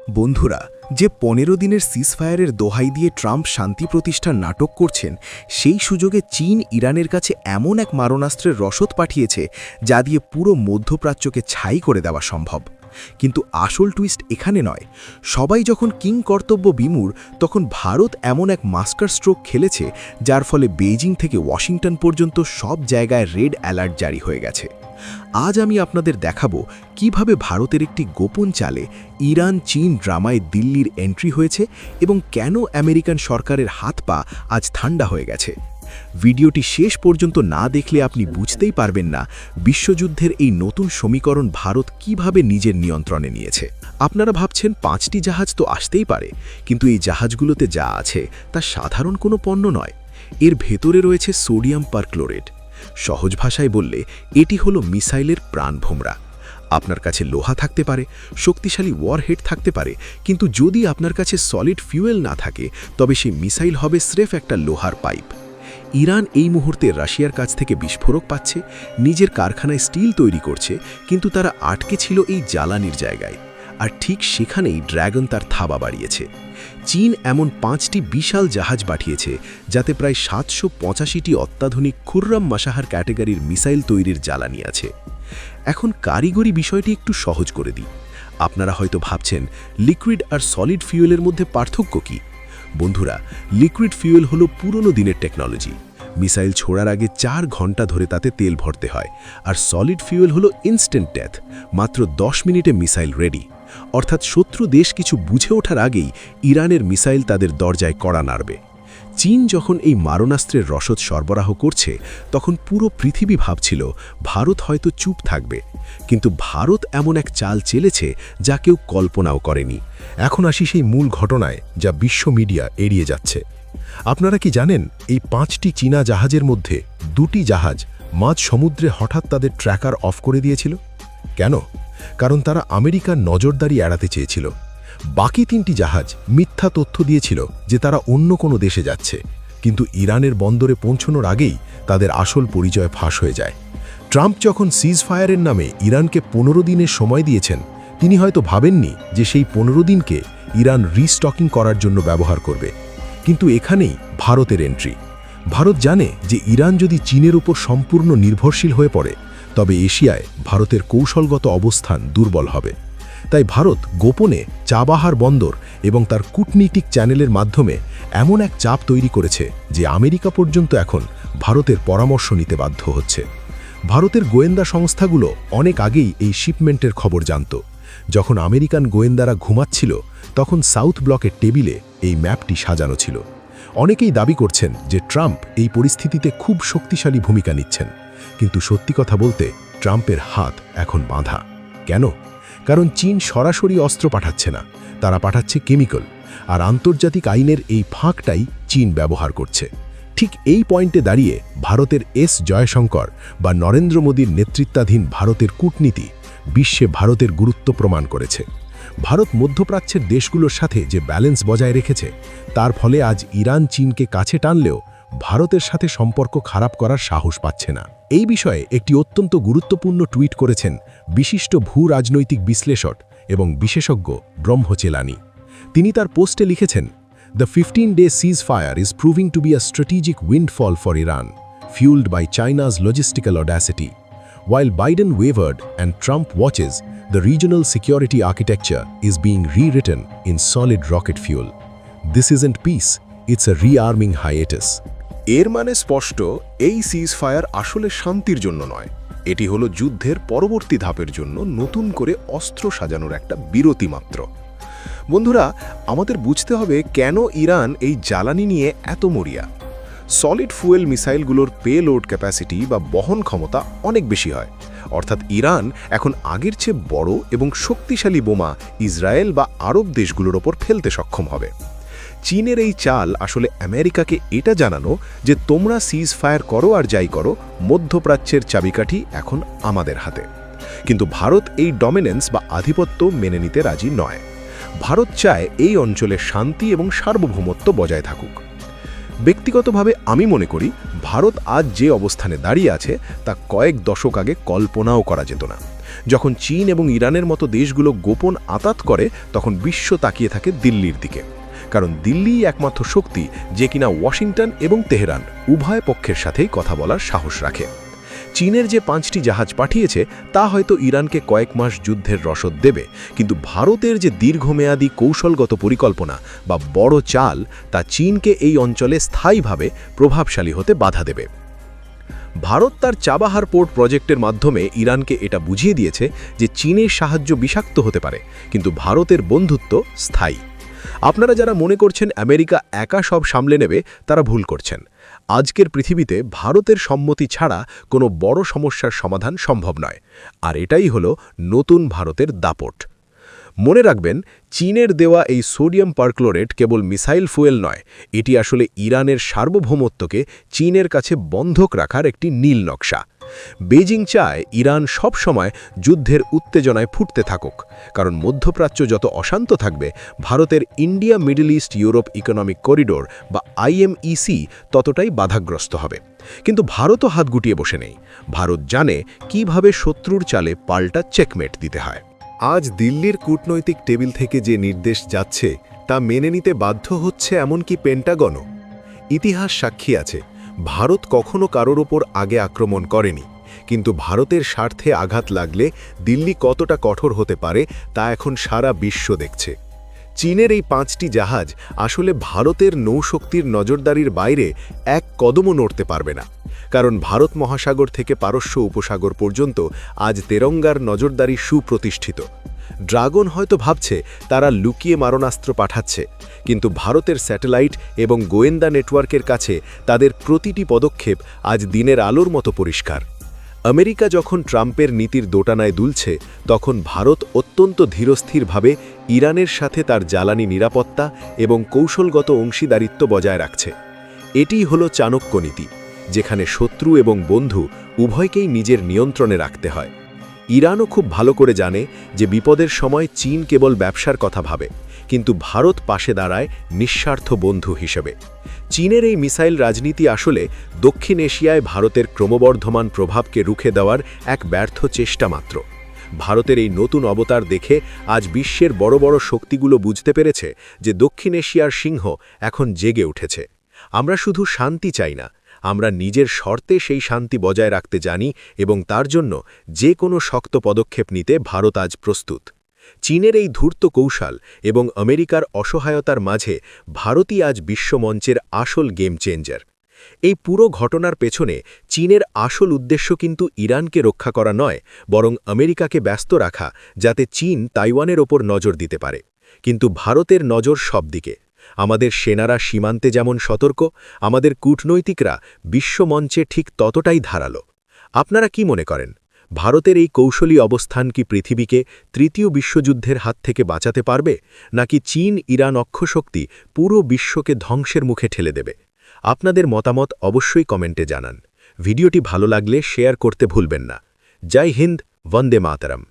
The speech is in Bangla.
বন্ধুরা, যে ১৫ দিনের সিজফায়ারের দোহাই দিয়ে ট্রাম্প শান্তি প্রতিষ্ঠার নাটক করছেন, সেই সুযোগে চীন ইরানের কাছে এমন এক মারণাস্ত্রের রসদ পাঠিয়েছে যা দিয়ে পুরো মধ্যপ্রাচ্যকে ছাই করে দেওয়া সম্ভব। কিন্তু আসল টুইস্ট এখানে নয়। সবাই যখন কিং কর্তব্য বিমূঢ়, তখন ভারত এমন এক মাস্টার স্ট্রোক খেলেছে যার ফলে বেইজিং থেকে ওয়াশিংটন পর্যন্ত সব জায়গায় রেড অ্যালার্ট জারি হয়ে গেছে। আজ আমি আপনাদের দেখাবো কিভাবে ভারতের একটি গোপন চালে ইরান চীন ড্রামায় দিল্লির এন্ট্রি হয়েছে এবং কেন আমেরিকান সরকারের হাত পা আজ ঠান্ডা হয়ে গেছে। ভিডিওটি শেষ পর্যন্ত না দেখলে আপনি বুঝতেই পারবেন না বিশ্বযুদ্ধের এই নতুন সমীকরণ ভারত কিভাবে নিজের নিয়ন্ত্রণে নিয়েছে। আপনারা ভাবছেন ৫টি জাহাজ তো আসতেই পারে, কিন্তু এই জাহাজগুলোতে যা আছে তা সাধারণ কোনো পণ্য নয়। এর ভেতরে রয়েছে সোডিয়াম পারক্লোরেট। সহজ ভাষায় বললে এটি হলো মিসাইলের প্রাণভোমরা। আপনার কাছে লোহা থাকতে পারে, শক্তিশালী ওয়ারহেড থাকতে পারে, কিন্তু যদি আপনার কাছে সলিড ফিউয়েল না থাকে, তবে সেই মিসাইল হবে স্রেফ একটা লোহার পাইপ। ইরান এই মুহূর্তে রাশিয়ার কাছ থেকে বিস্ফোরক পাচ্ছে, নিজের কারখানায় স্টিল তৈরি করছে, কিন্তু তারা আটকে ছিল এই জ্বালানির জায়গায়। আর ঠিক সেখানেই ড্র্যাগন তার থাবা বাড়িয়েছে। চীন এমন 5টি বিশাল জাহাজ পাঠিয়েছে যাতে প্রায় 785টি অত্যাধুনিক খুররাম মাসাহার ক্যাটেগরির মিসাইল তৈরির জ্বালানি আছে। এখন কারিগরি বিষয়টি একটু সহজ করে দিই। আপনারা হয়তো ভাবছেন লিকুইড আর সলিড ফিউয়েলের মধ্যে পার্থক্য কী? বন্ধুরা, লিকুইড ফিউয়েল হলো পুরনো দিনের টেকনোলজি। মিসাইল ছোড়ার আগে 4 ঘন্টা ধরে তাতে তেল ভরতে হয়। আর সলিড ফিউয়েল হলো ইনস্ট্যান্ট ডেথ, মাত্র 10 মিনিটে মিসাইল রেডি। অর্থাৎ শত্রু দেশ কিছু বুঝে ওঠার আগেই ইরানের মিসাইল তাদের দরজায় কড়া নাড়বে। চীন যখন এই মারণাস্ত্রের রসদ সরবরাহ করছে, তখন পুরো পৃথিবী ভাবছিল ভারত হয়তো চুপ থাকবে। কিন্তু ভারত এমন এক চাল চেলেছে যা কেউ কল্পনাও করেনি। এখন আসি সেই মূল ঘটনায় যা বিশ্ব মিডিয়া এড়িয়ে যাচ্ছে। আপনারা কি জানেন এই 5টি চীনা জাহাজের মধ্যে 2টি জাহাজ মাঝ সমুদ্রে হঠাৎ তাদের ট্র্যাকার অফ করে দিয়েছিল? কেন? কারণ তারা আমেরিকার নজরদারি এড়াতে চেয়েছিল। বাকি 3টি জাহাজ মিথ্যা তথ্য দিয়েছিল যে তারা অন্য কোনো দেশে যাচ্ছে, কিন্তু ইরানের বন্দরে পৌঁছানোর আগেই তাদের আসল পরিচয় ফাঁস হয়ে যায়। ট্রাম্প যখন সিজফায়ারের নামে ইরানকে 15 দিনের সময় দিয়েছেন, তিনি হয়তো ভাবেননি যে সেই 15 দিনকে ইরান রিস্টকিং করার জন্য ব্যবহার করবে। কিন্তু এখানেই ভারতের এন্ট্রি। ভারত জানে যে ইরান যদি চীনের উপর সম্পূর্ণ নির্ভরশীল হয়ে পড়ে, তবে এশিয়ায় ভারতের কৌশলগত অবস্থান দুর্বল হবে। তাই ভারত গোপনে চাবাহার বন্দর এবং তার কূটনীতিক চ্যানেলের মাধ্যমে এমন এক চাপ তৈরি করেছে যে আমেরিকা পর্যন্ত এখন ভারতের পরামর্শ নিতে বাধ্য হচ্ছে। ভারতের গোয়েন্দা সংস্থাগুলো অনেক আগেই এই শিপমেন্টের খবর জানত। যখন আমেরিকান গোয়েন্দারা ঘুমাচ্ছিল, তখন সাউথ ব্লকের টেবিলে এই ম্যাপটি সাজানো ছিল। অনেকেই দাবি করছেন যে ট্রাম্প এই পরিস্থিতিতে খুব শক্তিশালী ভূমিকা নিচ্ছেন, কিন্তু সত্যি কথা বলতে ট্রাম্পের হাত এখন বাঁধা। কেন? কারণ চীন সরাসরি অস্ত্র পাঠাচ্ছে না, তারা পাঠাচ্ছে কেমিক্যাল। আর আন্তর্জাতিক আইনের এই ফাঁকটাই চীন ব্যবহার করছে। ঠিক এই পয়েন্টে দাঁড়িয়ে ভারতের এস জয়শঙ্কর বা নরেন্দ্র মোদীর নেতৃত্বাধীন ভারতের কূটনীতি বিশ্বে ভারতের গুরুত্ব প্রমাণ করেছে। ভারত মধ্যপ্রাচ্যের দেশগুলোর সাথে যে ব্যালেন্স বজায় রেখেছে, তার ফলে আজ ইরান চীনকে কাছে টানলেও ভারতের সাথে সম্পর্ক খারাপ করার সাহস পাচ্ছে না। এই বিষয়ে একটি অত্যন্ত গুরুত্বপূর্ণ টুইট করেছেন বিশিষ্ট ভূ রাজনৈতিক বিশ্লেষক এবং বিশেষজ্ঞ ব্রহ্মচেলানি। তিনি তার পোস্টে লিখেছেন, "The 15-day ceasefire is proving to be a strategic windfall for Iran, fueled by China's logistical audacity. While Biden wavered and Trump watches, the regional security architecture is being rewritten in solid rocket fuel. This isn't peace, it's a rearming hiatus." এর মানে স্পষ্ট, এই সিজফায়ার আসলে শান্তির জন্য নয়, এটি হলো যুদ্ধের পরবর্তী ধাপের জন্য নতুন করে অস্ত্র সাজানোর একটা বিরতি মাত্র। বন্ধুরা, আমাদের বুঝতে হবে কেন ইরান এই জ্বালানি নিয়ে এত মরিয়া। সলিড ফুয়েল মিসাইলগুলোর পেলোড ক্যাপাসিটি বা বহন ক্ষমতা অনেক বেশি হয়। অর্থাৎ ইরান এখন আগের চেয়ে বড় এবং শক্তিশালী বোমা ইসরায়েল বা আরব দেশগুলোর ওপর ফেলতে সক্ষম হবে। চীনের এই চাল আসলে আমেরিকাকে এটা জানানো যে তোমরা সিজ ফায়ার করো আর যাই করো, মধ্যপ্রাচ্যের চাবিকাঠি এখন আমাদের হাতে। কিন্তু ভারত এই ডমিনেন্স বা আধিপত্য মেনে নিতে রাজি নয়। ভারত চায় এই অঞ্চলে শান্তি এবং সার্বভৌমত্ব বজায় থাকুক। ব্যক্তিগতভাবে আমি মনে করি ভারত আজ যে অবস্থানে দাঁড়িয়ে আছে তা কয়েক দশক আগে কল্পনাও করা যেত না। যখন চীন এবং ইরানের মতো দেশগুলো গোপন আঁতাত করে তখন বিশ্ব তাকিয়ে থাকে দিল্লির দিকে, কারণ দিল্লিই একমাত্র শক্তি যে কিনা ওয়াশিংটন এবং তেহরান উভয় পক্ষের সাথেই কথা বলার সাহস রাখে। চীনের যে 5টি জাহাজ পাঠিয়েছে তা হয়তো ইরানকে কয়েক মাস যুদ্ধের রসদ দেবে, কিন্তু ভারতের যে দীর্ঘমেয়াদী কৌশলগত পরিকল্পনা বা বড় চাল তা চীনকে এই অঞ্চলে স্থায়ীভাবে প্রভাবশালী হতে বাধা দেবে। ভারত তার চাবাহার পোর্ট প্রজেক্টের মাধ্যমে ইরানকে এটা বুঝিয়ে দিয়েছে যে চীনের সাহায্য বিষাক্ত হতে পারে, কিন্তু ভারতের বন্ধুত্ব স্থায়ী। আপনারা যারা মনে করছেন আমেরিকা একা সব সামলে নেবে তারা ভুল করছেন। আজকের পৃথিবীতে ভারতের সম্মতি ছাড়া কোনো বড় সমস্যার সমাধান সম্ভব নয়, আর এটাই হলো নতুন ভারতের দাপট। মনে রাখবেন, চীনের দেওয়া এই সোডিয়াম পারক্লোরেট কেবল মিসাইল ফুয়েল নয়, এটি আসলে ইরানের সার্বভৌমত্বকে চীনের কাছে বন্ধক রাখার একটি নীল নকশা। বেজিং চায় ইরান সব সময় যুদ্ধের উত্তেজনায় ফুটতে থাকুক, কারণ মধ্যপ্রাচ্য যত অশান্ত থাকবে ভারতের India middle east Europe economic corridor বা IMEC ততটাই বাধাগ্রস্ত হবে। কিন্তু ভারতও হাত গুটিয়ে বসে নেই। ভারত জানে কিভাবে শত্রুর চালে পাল্টা চেকমেট দিতে হয়। আজ দিল্লির কূটনৈতিক টেবিল থেকে যে নির্দেশ যাচ্ছে তা মেনে নিতে বাধ্য হচ্ছে এমনকি পেন্টাগনও। ইতিহাস সাক্ষী আছে, ভারত কখনো কারোর ওপর আগে আক্রমণ করেনি, কিন্তু ভারতের স্বার্থে আঘাত লাগলে দিল্লি কতটা কঠোর হতে পারে তা এখন সারা বিশ্ব দেখছে। চীনের এই 5টি জাহাজ আসলে ভারতের নৌশক্তির নজরদারির বাইরে এক কদমও নড়তে পারবে না, কারণ ভারত মহাসাগর থেকে পারস্য উপসাগর পর্যন্ত আজ তেরঙ্গার নজরদারি সুপ্রতিষ্ঠিত। ড্রাগন হয়তো ভাবছে তারা লুকিয়ে মারণাস্ত্র পাঠাচ্ছে, কিন্তু ভারতের স্যাটেলাইট এবং গোয়েন্দা নেটওয়ার্কের কাছে তাদের প্রতিটি পদক্ষেপ আজ দিনের আলোর মতো পরিষ্কার। আমেরিকা যখন ট্রাম্পের নীতির দোটানায় দুলছে, তখন ভারত অত্যন্ত ধীরস্থিরভাবে ইরানের সাথে তার জ্বালানি নিরাপত্তা এবং কৌশলগত অংশীদারিত্ব বজায় রাখছে। এটিই হলো চাণক্য নীতি, যেখানে শত্রু এবং বন্ধু উভয়কেই নিজের নিয়ন্ত্রণে রাখতে হয়। ইরানও খুব ভালো করে জানে যে বিপদের সময় চীন কেবল ব্যবসার কথা ভাবে, কিন্তু ভারত পাশে দাঁড়ায় নিঃস্বার্থ বন্ধু হিসেবে। চীনের এই মিসাইল রাজনীতি আসলে দক্ষিণ এশিয়ায় ভারতের ক্রমবর্ধমান প্রভাবকে রুখে দেওয়ার এক ব্যর্থ চেষ্টা মাত্র। ভারতের এই নতুন অবতার দেখে আজ বিশ্বের বড় বড় শক্তিগুলো বুঝতে পেরেছে যে দক্ষিণ এশিয়ার সিংহ এখন জেগে উঠেছে। আমরা শুধু শান্তি চাই না, আমরা নিজের শর্তে সেই শান্তি বজায় রাখতে জানি, এবং তার জন্য যে কোনো শক্ত পদক্ষেপ নিতে ভারত আজ প্রস্তুত। চীনের এই ধূর্ত কৌশল এবং আমেরিকার অসহায়তার মাঝে ভারতই আজ বিশ্বমঞ্চের আসল গেম চেঞ্জার। এই পুরো ঘটনার পেছনে চীনের আসল উদ্দেশ্য কিন্তু ইরানকে রক্ষা করা নয়, বরং আমেরিকাকে ব্যস্ত রাখা, যাতে চীন তাইওয়ানের ওপর নজর দিতে পারে। কিন্তু ভারতের নজর সব দিকে। আমাদের সেনারা সীমান্তে যেমন সতর্ক, আমাদের কূটনৈতিকরা বিশ্বমঞ্চে ঠিক ততটাই ধারালো। আপনারা কি মনে করেন, ভারতের এই কৌশলী অবস্থান কি পৃথিবীকে তৃতীয় বিশ্বযুদ্ধের হাত থেকে বাঁচাতে পারবে, নাকি চীন ইরান অক্ষশক্তি পুরো বিশ্বকে ধ্বংসের মুখে ঠেলে দেবে? আপনাদের মতামত অবশ্যই কমেন্টে জানান। ভিডিওটি ভালো লাগলে শেয়ার করতে ভুলবেন না। জয় হিন্দ, বন্দে মাতরম।